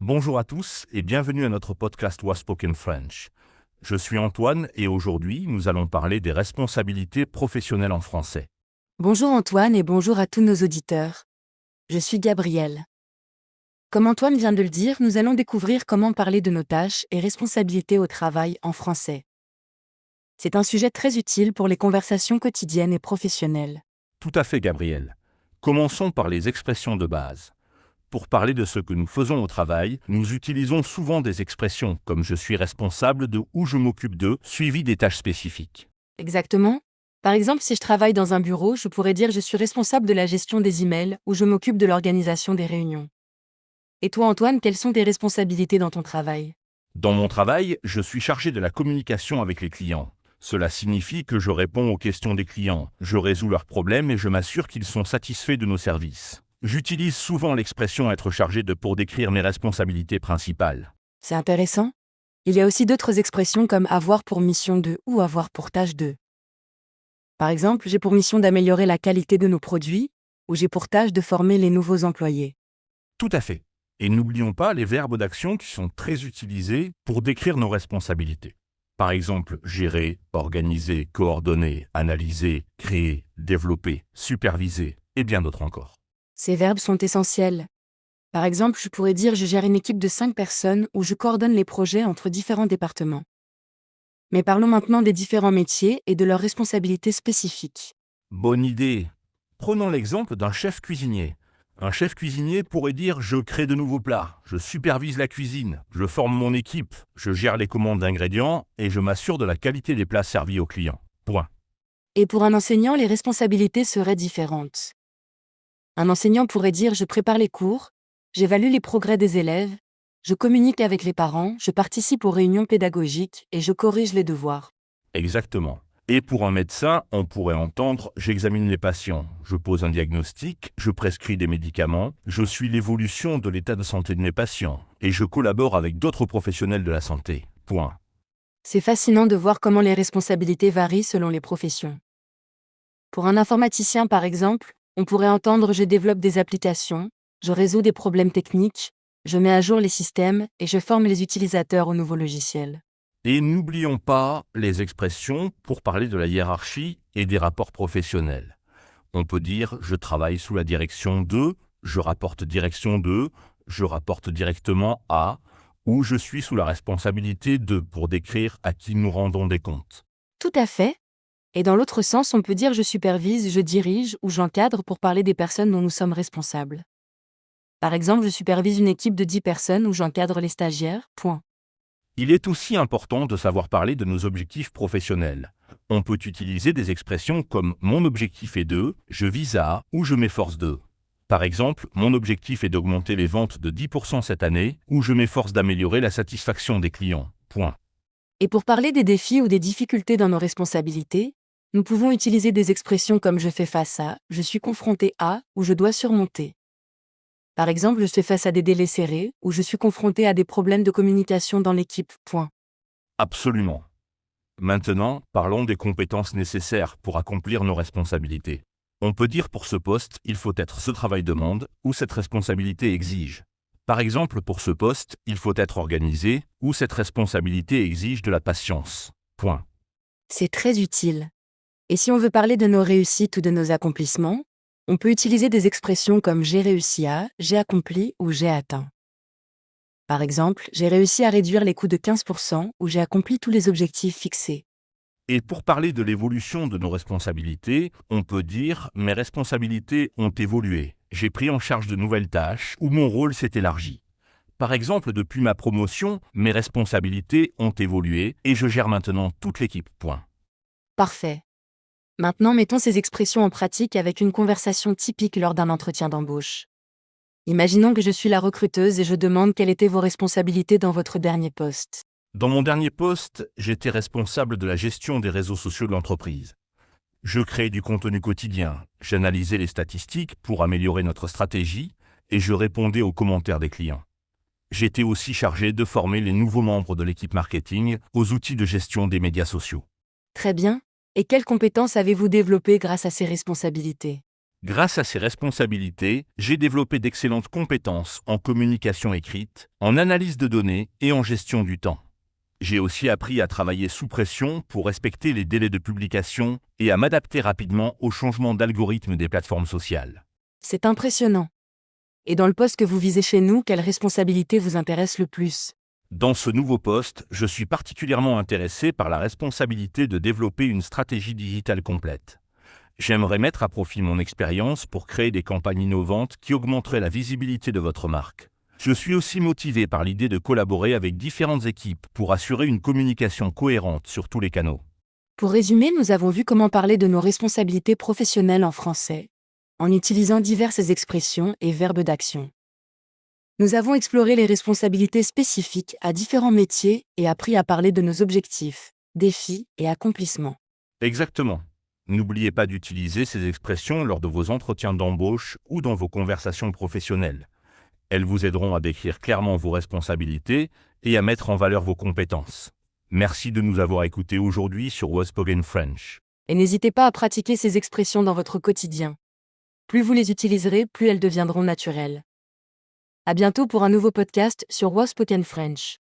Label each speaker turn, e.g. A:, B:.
A: Bonjour à tous et bienvenue à notre podcast Was Spoken French. Je suis Antoine et aujourd'hui, nous allons parler des responsabilités professionnelles en français.
B: Bonjour Antoine et bonjour à tous nos auditeurs. Je suis Gabrielle. Comme Antoine vient de le dire, nous allons découvrir comment parler de nos tâches et responsabilités au travail en français. C'est un sujet très utile pour les conversations quotidiennes et professionnelles.
A: Tout à fait, Gabriel. Commençons par les expressions de base. Pour parler de ce que nous faisons au travail, nous utilisons souvent des expressions comme je suis responsable de ou je m'occupe de, suivi des tâches spécifiques.
B: Exactement. Par exemple, si je travaille dans un bureau, je pourrais dire je suis responsable de la gestion des emails ou je m'occupe de l'organisation des réunions. Et toi Antoine, quelles sont tes responsabilités dans ton travail ?
A: Dans mon travail, je suis chargé de la communication avec les clients. Cela signifie que je réponds aux questions des clients, je résous leurs problèmes et je m'assure qu'ils sont satisfaits de nos services. J'utilise souvent l'expression être chargé de pour décrire mes responsabilités principales.
B: C'est intéressant. Il y a aussi d'autres expressions comme avoir pour mission de ou avoir pour tâche de. Par exemple, j'ai pour mission d'améliorer la qualité de nos produits, ou j'ai pour tâche de former les nouveaux employés.
A: Tout à fait. Et n'oublions pas les verbes d'action qui sont très utilisés pour décrire nos responsabilités. Par exemple, gérer, organiser, coordonner, analyser, créer, développer, superviser et bien d'autres encore.
B: Ces verbes sont essentiels. Par exemple, je pourrais dire je gère une équipe de 5 personnes ou je coordonne les projets entre différents départements. Mais parlons maintenant des différents métiers et de leurs responsabilités spécifiques.
A: Bonne idée. Prenons l'exemple d'un chef cuisinier. Un chef cuisinier pourrait dire « je crée de nouveaux plats, je supervise la cuisine, je forme mon équipe, je gère les commandes d'ingrédients et je m'assure de la qualité des plats servis aux clients. » Point.
B: Et pour un enseignant, les responsabilités seraient différentes. Un enseignant pourrait dire je prépare les cours, j'évalue les progrès des élèves, je communique avec les parents, je participe aux réunions pédagogiques et je corrige les devoirs.
A: Exactement. Et pour un médecin, on pourrait entendre « j'examine les patients, je pose un diagnostic, je prescris des médicaments, je suis l'évolution de l'état de santé de mes patients et je collabore avec d'autres professionnels de la santé. » Point.
B: C'est fascinant de voir comment les responsabilités varient selon les professions. Pour un informaticien par exemple, on pourrait entendre je développe des applications, je résous des problèmes techniques, je mets à jour les systèmes et je forme les utilisateurs aux nouveaux logiciels.
A: Et n'oublions pas les expressions pour parler de la hiérarchie et des rapports professionnels. On peut dire « je travaille sous la direction de »,« je rapporte direction de »,« je rapporte directement à » ou « je suis sous la responsabilité de » pour décrire à qui nous rendons des comptes.
B: Tout à fait. Et dans l'autre sens, on peut dire je supervise, je dirige ou j'encadre pour parler des personnes dont nous sommes responsables. Par exemple, je supervise une équipe de 10 personnes ou j'encadre les stagiaires, point.
A: Il est aussi important de savoir parler de nos objectifs professionnels. On peut utiliser des expressions comme « mon objectif est de »,« je vise à » ou « je m'efforce de ». Par exemple, mon objectif est d'augmenter les ventes de 10% cette année ou je m'efforce d'améliorer la satisfaction des clients. Point.
B: Et pour parler des défis ou des difficultés dans nos responsabilités, nous pouvons utiliser des expressions comme je fais face à, je suis confronté à ou je dois surmonter. Par exemple, je fais face à des délais serrés ou je suis confronté à des problèmes de communication dans l'équipe. Point.
A: Absolument. Maintenant, parlons des compétences nécessaires pour accomplir nos responsabilités. On peut dire pour ce poste, il faut être ce travail demande ou cette responsabilité exige. Par exemple, pour ce poste, il faut être organisé ou cette responsabilité exige de la patience. Point.
B: C'est très utile. Et si on veut parler de nos réussites ou de nos accomplissements, on peut utiliser des expressions comme j'ai réussi à, j'ai accompli ou j'ai atteint. Par exemple, j'ai réussi à réduire les coûts de 15% ou j'ai accompli tous les objectifs fixés.
A: Et pour parler de l'évolution de nos responsabilités, on peut dire « mes responsabilités ont évolué, j'ai pris en charge de nouvelles tâches ou mon rôle s'est élargi ». Par exemple, depuis ma promotion, mes responsabilités ont évolué et je gère maintenant toute l'équipe. Point.
B: Parfait. Maintenant, mettons ces expressions en pratique avec une conversation typique lors d'un entretien d'embauche. Imaginons que je suis la recruteuse et je demande quelles étaient vos responsabilités dans votre dernier poste.
A: Dans mon dernier poste, j'étais responsable de la gestion des réseaux sociaux de l'entreprise. Je créais du contenu quotidien, j'analysais les statistiques pour améliorer notre stratégie et je répondais aux commentaires des clients. J'étais aussi chargé de former les nouveaux membres de l'équipe marketing aux outils de gestion des médias sociaux.
B: Très bien. Et quelles compétences avez-vous développées grâce à ces responsabilités ?
A: Grâce à ces responsabilités, j'ai développé d'excellentes compétences en communication écrite, en analyse de données et en gestion du temps. J'ai aussi appris à travailler sous pression pour respecter les délais de publication et à m'adapter rapidement aux changements d'algorithmes des plateformes sociales.
B: C'est impressionnant. Et dans le poste que vous visez chez nous, quelle responsabilité vous intéresse le plus?
A: Dans ce nouveau poste, je suis particulièrement intéressé par la responsabilité de développer une stratégie digitale complète. J'aimerais mettre à profit mon expérience pour créer des campagnes innovantes qui augmenteraient la visibilité de votre marque. Je suis aussi motivé par l'idée de collaborer avec différentes équipes pour assurer une communication cohérente sur tous les canaux.
B: Pour résumer, nous avons vu comment parler de nos responsabilités professionnelles en français, en utilisant diverses expressions et verbes d'action. Nous avons exploré les responsabilités spécifiques à différents métiers et appris à parler de nos objectifs, défis et accomplissements.
A: Exactement. N'oubliez pas d'utiliser ces expressions lors de vos entretiens d'embauche ou dans vos conversations professionnelles. Elles vous aideront à décrire clairement vos responsabilités et à mettre en valeur vos compétences. Merci de nous avoir écoutés aujourd'hui sur Waspoken French.
B: Et n'hésitez pas à pratiquer ces expressions dans votre quotidien. Plus vous les utiliserez, plus elles deviendront naturelles. À bientôt pour un nouveau podcast sur Waspoken French.